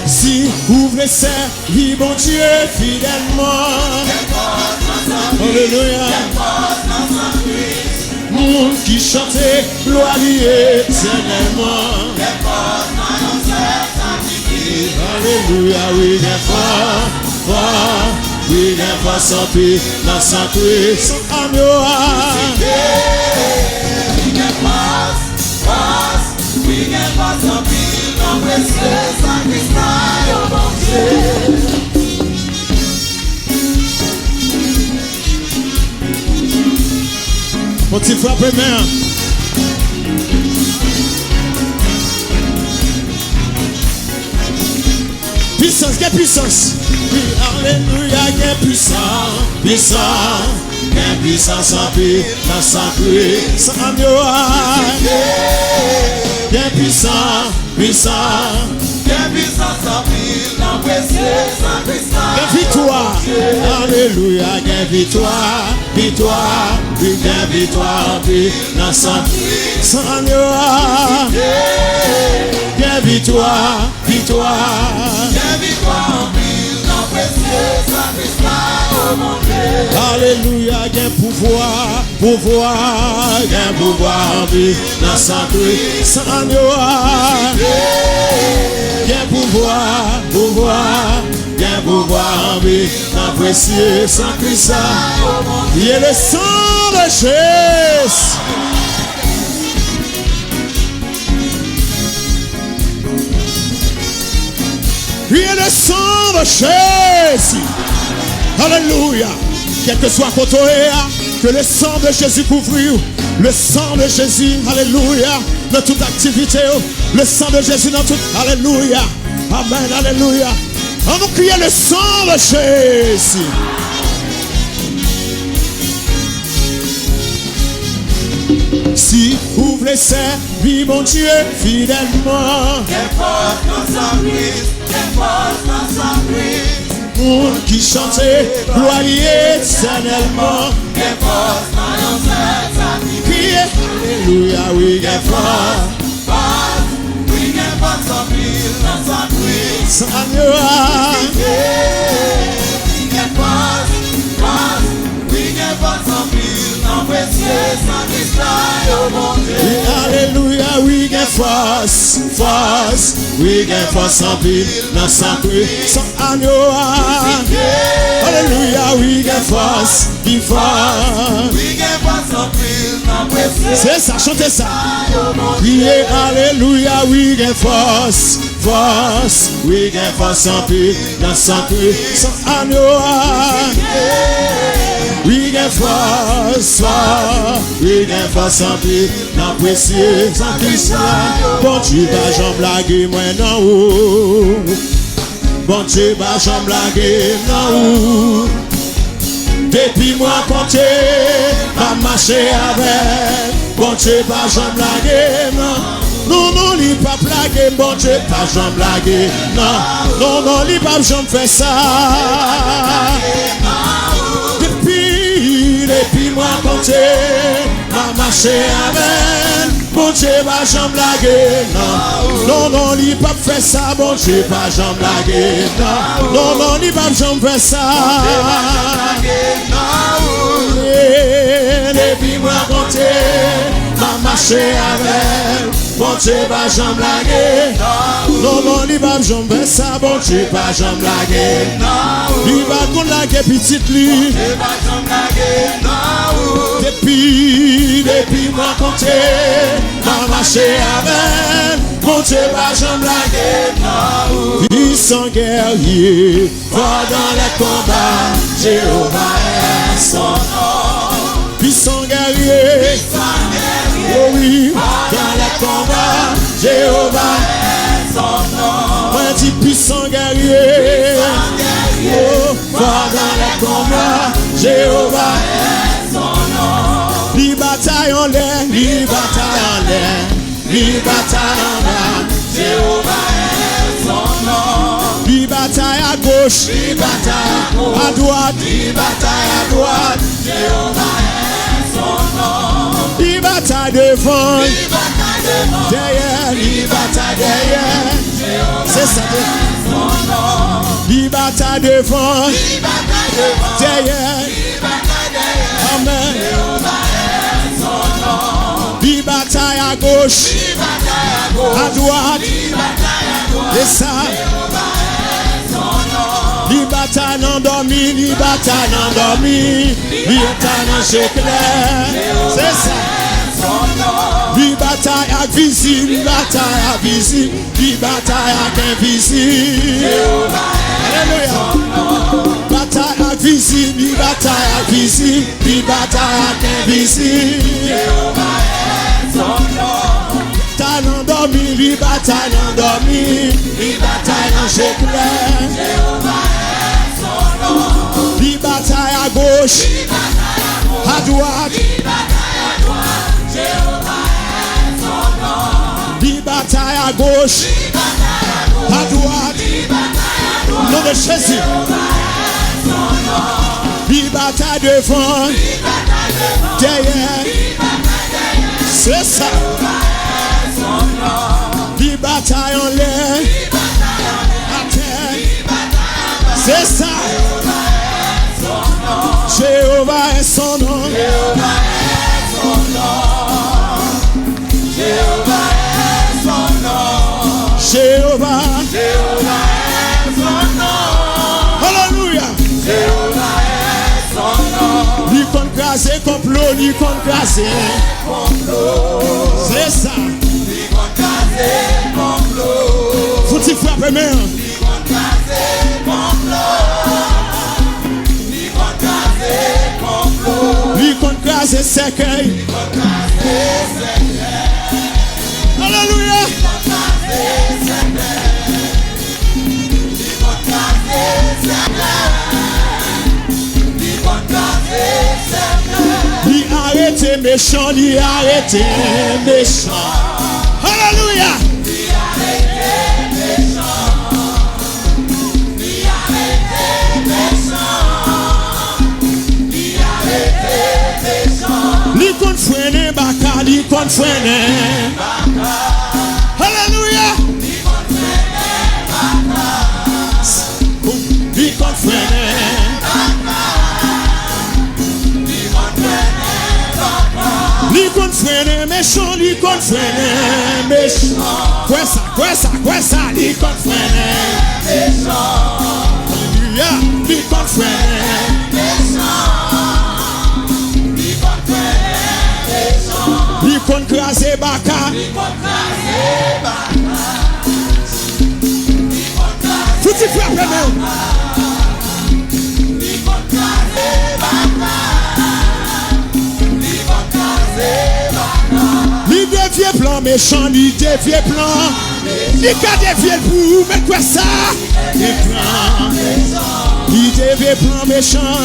Si ouvrez servir bon Dieu fidèlement. Alléluia. Monde qui chantait gloire éternellement. Alléluia, oui, des fois, oui, des fois, sans paix, dans sa paix, sans amour. We can pass a bill, no precious sacrifice, oh mon Dieu. Mon petit frère premier. Puissance, quelle puissance. Oui, alléluia, quelle puissance. Puissance, quelle puissance en paix, dans sa paix, sans amour. Quelle puissance, puissance. Quelle puissance en pile, non precieux sacrifice. Quelle victoire, alléluia, quelle victoire, victoire, quelle victoire en paix, dans sa paix, sans amour. Quelle victoire, victoire. Quelle victoire en pile, non precieux sacrifice, oh mon Dieu. Alléluia, quel pouvoir, pouvoir, quel pouvoir en vie, dans sa paix, sans amour. Quel pouvoir, pouvoir, quel pouvoir en vie, dans précieux sacrifice. Il est le sang de Jésus. Il est le sang de Jésus. Alléluia. Quel que soit côté, que le sang de Jésus couvre. Le sang de Jésus, alléluia, dans toute activité. Le sang de Jésus dans toute, alléluia. Amen, alléluia. On nous crie le sang de Jésus. Si vous voulez servir mon Dieu fidèlement. Quelle force dans sa prise, quelle force dans sa prise. Monde qui chantait gloire éternellement. Quelle force dans cette sacrifice. Alléluia, oui, quelle force. Oui, quelle force en pile dans sa prise. Sans amour. Quelle force, oui, quelle force en pile dans précieux sacrifice, oh mon Dieu. Oui, alléluia, oui, quelle force, force. Oui, quelle force en pile dans sa paix, sans amour. Alléluia, oui, quelle force, qui force. Oui, quelle force en pile dans précieux. C'est ça, chantez ça. Criez alléluia, oui, quelle force, force. Oui, quelle force en paix dans sa paix, sans amour. Oui, quelle force, force. Oui, quelle force en paix dans précieux sacrifice. Bon Dieu, pas j'en blague, moi non ou. Bon Dieu, pas j'en blague, non ou. Depuis moi compter, ma marché avec. Bon Dieu, pas j'en blague, non. Non, non, li pas blague, bon Dieu, pas j'en blague, non. Non, non, li pas j'en fais ça. Depuis moi compter, ma marché avec. Bon Dieu, pas j'en blague, non. Non, non, li pas fait ça, bon Dieu, pas j'en blague, non. Non, non, li pas j'en fais ça. Depuis moi compter, ma marché avec. Bon Dieu, pas j'en blague. Non, non, li pas j'en fais ça, bon Dieu, pas j'en blague. Li pas qu'on la petite li. Depuis moi compter, ma marché avec. Bon Dieu, pas j'en blague. Puissant guerrier, fort dans les combats, Jéhovah est son nom. Puissant guerrier, oh oui, dans les combats, Jéhovah est son nom. Moi dis puissant guerrier, oh, fort dans les combats, Jéhovah est son nom. Li bataille en l'air, li bataille en l'air, li bataille en bas, Jéhovah est son nom. Li bataille à gauche. gauche, Li bataille à droite, Li bataille à droite, Jéhovah est son nom. Li bataille devant, Li bataille devant, derrière, Li bataille derrière, Jéhovah c'est ça. est son nom. Li bataille devant, Li bataille devant, derrière, Li bataille derrière, amen. Jéhovah est son nom. Li bataille à gauche, Li bataille à gauche, à droite, Li bataille à droite, c'est ça. Jéhovah est son nom. Li bataille endormi, li bataille endormi, li bataille en clair, c'est ça. Li bataille avec visible, li bataille avec visible, li bataille avec invisible. Alléluia. Bataille avec visible, li bataille avec visible, li bataille avec invisible. Bataille endormi, li bataille endormi, li bataille en clair. Li bataille à gauche, à droite, li bataille à gauche, à droite, nom de Jésus. Li bataille devant, derrière, c'est ça. Li bataille en l'air, à terre, c'est ça. Jéhovah est son nom. Jéhovah est son nom. Jéhovah est son nom. Jéhovah. Jéhovah est son nom. Alléluia. Jéhovah est son nom. Ni contre grâce, complot, ni contre grâce. Complot. C'est ça. Ni contre grâce, complot. Faut-il frapper même? Ni contre grâce, complot. Ni contre grâce, complot. Ni contre grâce et cercueil. Ni contre grâce, cercueil. Alléluia. Ni contre grâce, cercueil. Ni contre grâce, cercueil. Ni contre grâce, cercueil. Ni arrêté méchant, ni arrêté méchant. Alléluia. Ni arrêté méchant. Ni arrêté méchant. Ni arrêté méchant. Ni contre freiner baka, ni contre freiner. Alléluia. Ni contre Ni contre freiner. Ni contre freiner méchant, ni contre freiner méchant. Quoi ça, ni contre freiner. Alléluia. Ni contre freiner. Ni contre craser baka. Faut-il frapper même? Ni dévier plan méchant, ni dévier plan. Ni qu'à dévier pour, mais quoi ça? Ni plan. Ni dévier plan méchant.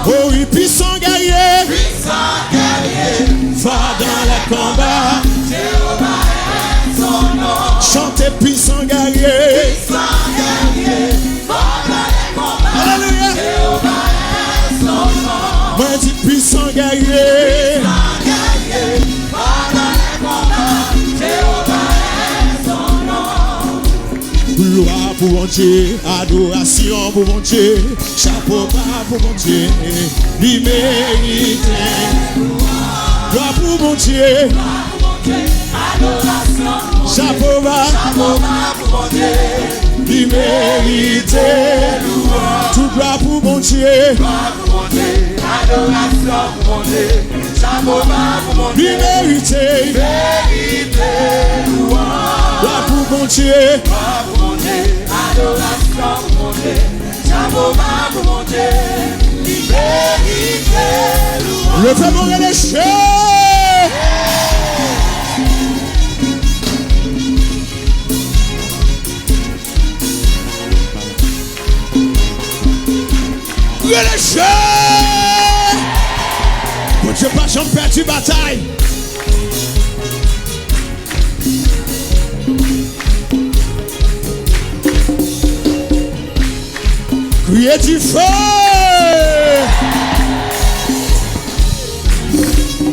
Oh oui, puissant guerrier. Va dans le combat. Chantez puissant guerrier. Alléluia. Moi dis puissant guerrier. Gloire pour mon Dieu, adoration pour mon Dieu, chapeau bas pour mon Dieu, lui mérite. Gloire pour mon Dieu, chapeau bas pour mon Dieu. lui mérite. Tout gloire pour mon Dieu, Adoration pour mon Dieu. Chapeau bas pour mon lui Dieu. mérite. Vérité, louange. Gloire pour mon Dieu, Gloire pour mon Dieu. Adoration pour mon Dieu. Chapeau bas pour mon Dieu. Vérité, louange. le fait mourir les chers. Les chers. Pour Dieu pas jamais perdu bataille. Criez du feu.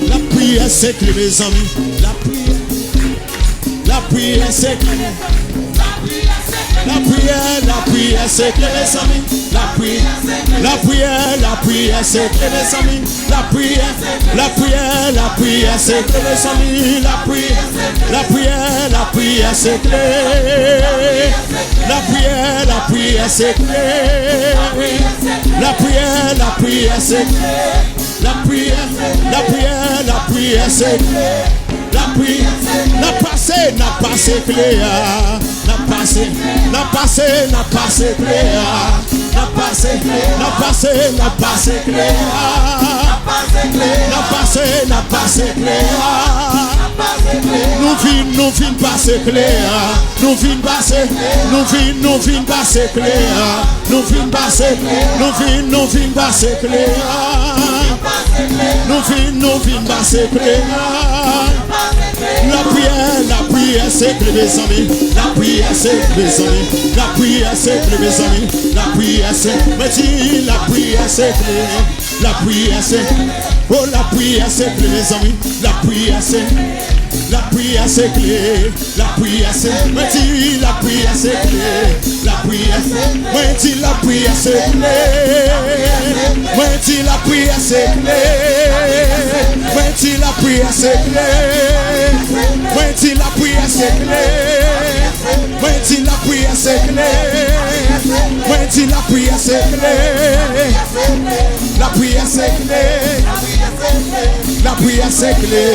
La prière c'est clé mes amis. La prière c'est clé. La prière c'est clé mes amis. La prière c'est clé mes amis. La prière c'est clé mes amis. La prière c'est clé. La prière c'est clé. La prière c'est clé. La prière c'est clé. La prière, n'a passé clé, n'a passé clé, nous vîmes passer clé, nous vîmes passer clé, La prière c'est clé mes amis. La prière c'est clé mes amis. La prière c'est clé mes amis. La prière c'est la prière c'est clé. La prière c'est oh la prière c'est clé mes amis. La prière c'est clé. La prière c'est clé. La prière c'est la prière c'est clé. La prière la prière c'est clé. La prière c'est clé. La prière c'est clé. La prière c'est clé. La prière c'est clé. La prière c'est clé. La prière c'est clé. La prière c'est clé.